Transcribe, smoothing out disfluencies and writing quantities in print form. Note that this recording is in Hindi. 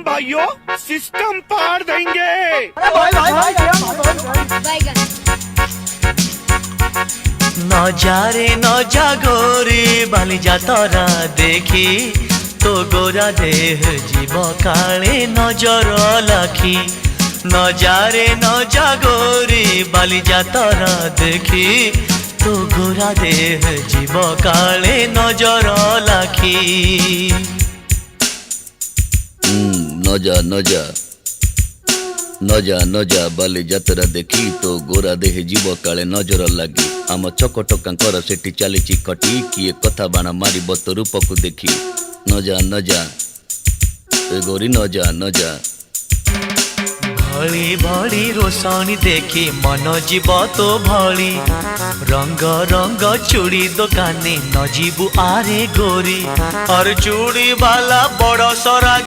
हम भाइयों सिस्टम पार देंगे। न जा रे न जा गोरी बाली जा तोरा देखी तो गोरा देह जीव काले नजर लाखी। न जा रे न जा गोरी बाली जा तोरा देखी तो गोरा देह जीव काले नजर लाखी। न जा न जा न जा न जा बाली जातरा देखी तो गोरा देह जीव काले नजर लगी। आम चकटकांकर सेठी चली खटी किए कथा बाण मार तो रूप को देखी। न जा न जा ए गोरी न जा न जा। भली भली रोशनी देखी मन जीव तो भली रंग रंग चूड़ी दुकानी न जीवु आरे गोरी और चूड़ी वाला बड़ सरा